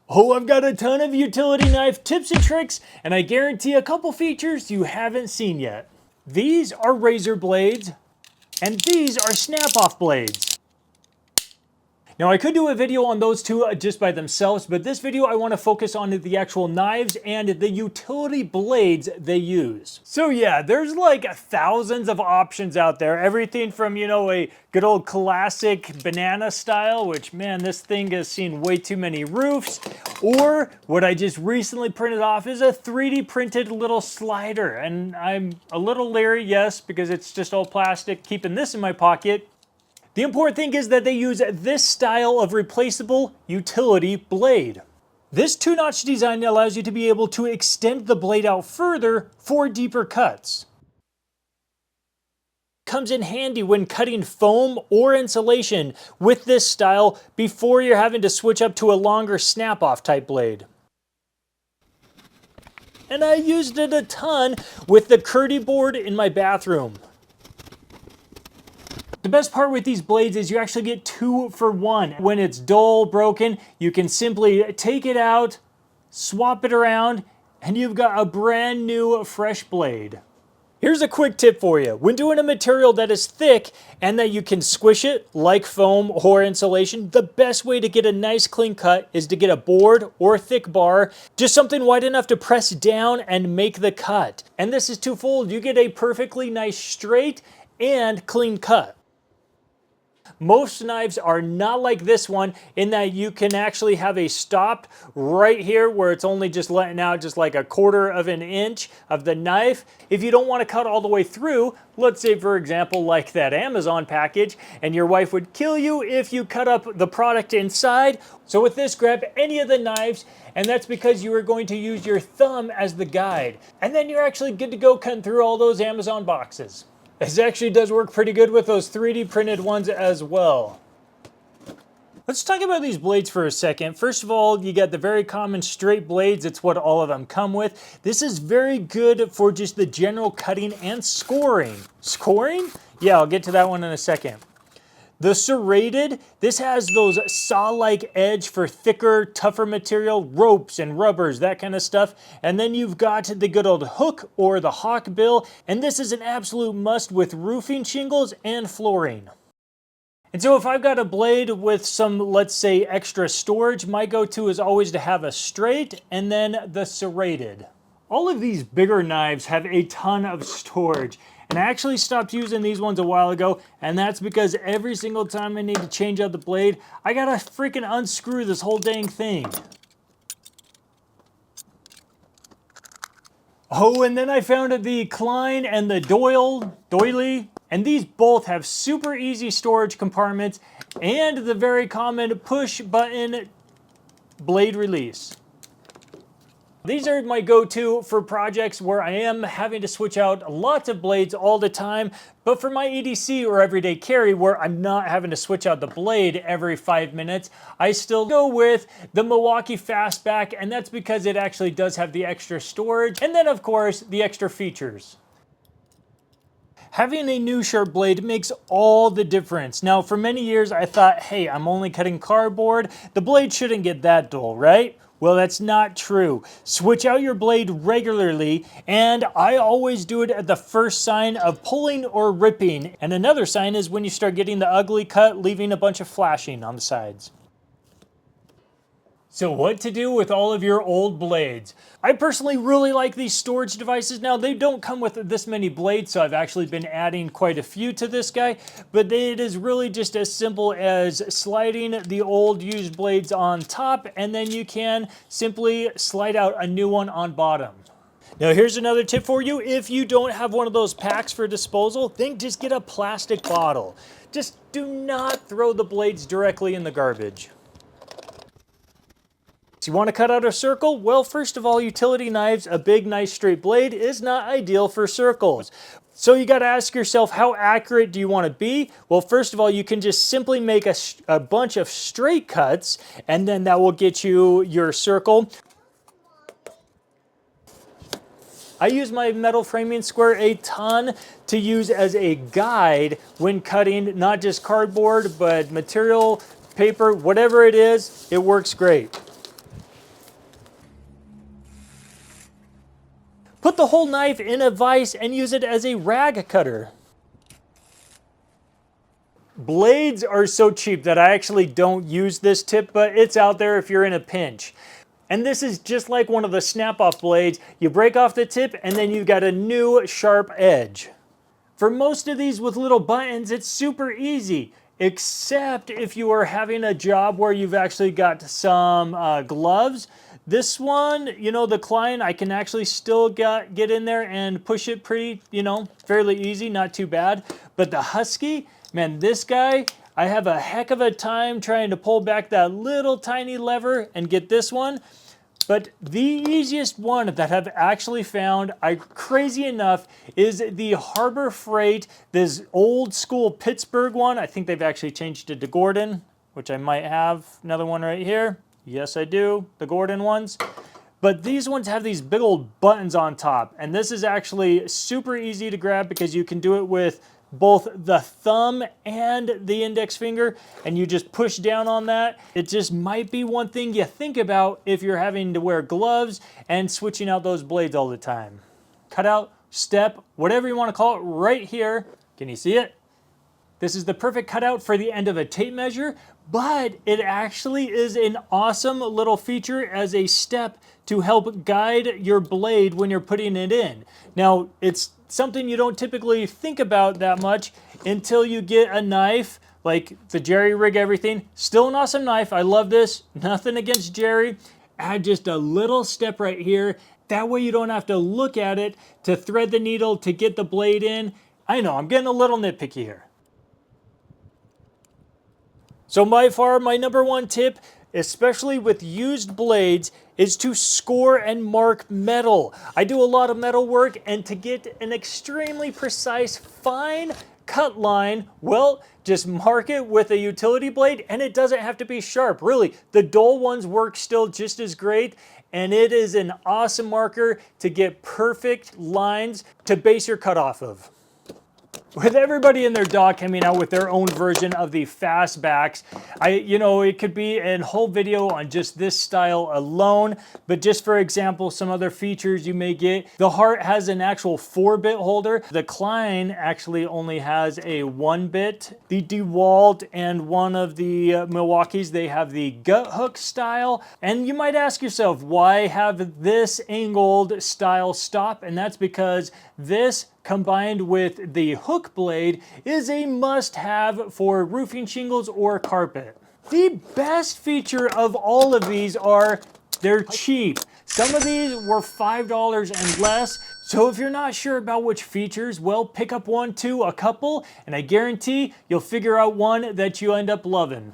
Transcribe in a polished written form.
Oh, I've got a ton of utility knife tips and tricks, and I guarantee a couple features you haven't seen yet. These are razor blades, and these are snap-off blades. Now I could do a video on those two just by themselves, but this video I want to focus on the actual knives and the utility blades they use. So yeah, there's like thousands of options out there. Everything from, you know, a good old classic banana style, which man, this thing has seen way too many roofs, or what I just recently printed off is a 3D printed little slider. And I'm a little leery, yes, because it's just all plastic, keeping this in my pocket. The important thing is that they use this style of replaceable utility blade. This 2-notch design allows you to be able to extend the blade out further for deeper cuts. Comes in handy when cutting foam or insulation with this style before you're having to switch up to a longer snap-off type blade. And I used it a ton with the Curdy board in my bathroom. The best part with these blades is you actually get 2 for 1. When it's dull, broken, you can simply take it out, swap it around, and you've got a brand new fresh blade. Here's a quick tip for you. When doing a material that is thick and that you can squish it like foam or insulation, the best way to get a nice clean cut is to get a board or a thick bar, just something wide enough to press down and make the cut. And this is twofold. You get a perfectly nice straight and clean cut. Most knives are not like this one in that you can actually have a stop right here where it's only just letting out just like 1/4 of an inch of the knife. If you don't want to cut all the way through, let's say for example like that Amazon package, and your wife would kill you if you cut up the product inside. So with this, grab any of the knives, and that's because you are going to use your thumb as the guide. And then you're actually good to go cutting through all those Amazon boxes. This actually does work pretty good with those 3D printed ones as well. Let's talk about these blades for a second. First of all, you got the very common straight blades. It's what all of them come with. This is very good for just the general cutting and scoring. Scoring? Yeah, I'll get to that one in a second. The serrated, this has those saw-like edge for thicker, tougher material, ropes and rubbers, that kind of stuff. And then you've got the good old hook or the hawk bill, and this is an absolute must with roofing shingles and flooring. And so if I've got a blade with some, let's say, extra storage, my go-to is always to have a straight and then the serrated. All of these bigger knives have a ton of storage. And I actually stopped using these ones a while ago, and that's because every single time I need to change out the blade, I gotta freaking unscrew this whole dang thing. Oh, and then I found the Klein and the Dewalt, and these both have super easy storage compartments and the very common push button blade release. These are my go-to for projects where I am having to switch out lots of blades all the time, but for my EDC or everyday carry where I'm not having to switch out the blade every 5 minutes, I still go with the Milwaukee Fastback, and that's because it actually does have the extra storage, and then of course the extra features. Having a new sharp blade makes all the difference. Now, for many years I thought, hey, I'm only cutting cardboard, the blade shouldn't get that dull, right? Well, that's not true. Switch out your blade regularly, and I always do it at the first sign of pulling or ripping. And another sign is when you start getting the ugly cut, leaving a bunch of flashing on the sides. So what to do with all of your old blades? I personally really like these storage devices. Now, they don't come with this many blades, so I've actually been adding quite a few to this guy, but it is really just as simple as sliding the old used blades on top, and then you can simply slide out a new one on bottom. Now here's another tip for you. If you don't have one of those packs for disposal, then just get a plastic bottle. Just do not throw the blades directly in the garbage. You want to cut out a circle? Well, first of all, utility knives, a big, nice straight blade is not ideal for circles. So you got to ask yourself, how accurate do you want to be? Well, first of all, you can just simply make a bunch of straight cuts, and then that will get you your circle. I use my metal framing square a ton to use as a guide when cutting not just cardboard, but material, paper, whatever it is, it works great. Put the whole knife in a vise and use it as a rag cutter. Blades are so cheap that I actually don't use this tip, but it's out there if you're in a pinch. And this is just like one of the snap-off blades. You break off the tip and then you've got a new sharp edge. For most of these with little buttons, it's super easy, except if you are having a job where you've actually got some gloves. This one, you know, the Klein, I can actually still get in there and push it pretty, you know, fairly easy, not too bad. But the Husky, man, this guy, I have a heck of a time trying to pull back that little tiny lever and get this one. But the easiest one that I've actually found, crazy enough, is the Harbor Freight, this old school Pittsburgh one. I think they've actually changed it to Gordon, which I might have another one right here. Yes, I do, the Gordon ones. But these ones have these big old buttons on top. And this is actually super easy to grab because you can do it with both the thumb and the index finger, and you just push down on that. It just might be one thing you think about if you're having to wear gloves and switching out those blades all the time. Cutout, step, whatever you want to call it, right here. Can you see it? This is the perfect cutout for the end of a tape measure, but it actually is an awesome little feature as a step to help guide your blade when you're putting it in. Now, it's something you don't typically think about that much until you get a knife like the Jerry Rig Everything. Still an awesome knife. I love this. Nothing against Jerry. Add just a little step right here. That way you don't have to look at it to thread the needle to get the blade in. I know, I'm getting a little nitpicky here. So by far, my number one tip, especially with used blades, is to score and mark metal. I do a lot of metal work, and to get an extremely precise, fine cut line, well, just mark it with a utility blade, and it doesn't have to be sharp. Really, the dull ones work still just as great, and it is an awesome marker to get perfect lines to base your cut off of. With everybody and their dog coming out with their own version of the Fastbacks, it could be a whole video on just this style alone, but just for example, some other features you may get. The Heart has an actual 4-bit holder. The Klein actually only has a 1-bit. The Dewalt and one of the Milwaukees, they have the gut hook style. And you might ask yourself, why have this angled style stop? And that's because this combined with the hook blade is a must-have for roofing shingles or carpet. The best feature of all of these are they're cheap. Some of these were $5 and less. So if you're not sure about which features, well, pick up one, two, a couple, and I guarantee you'll figure out one that you end up loving.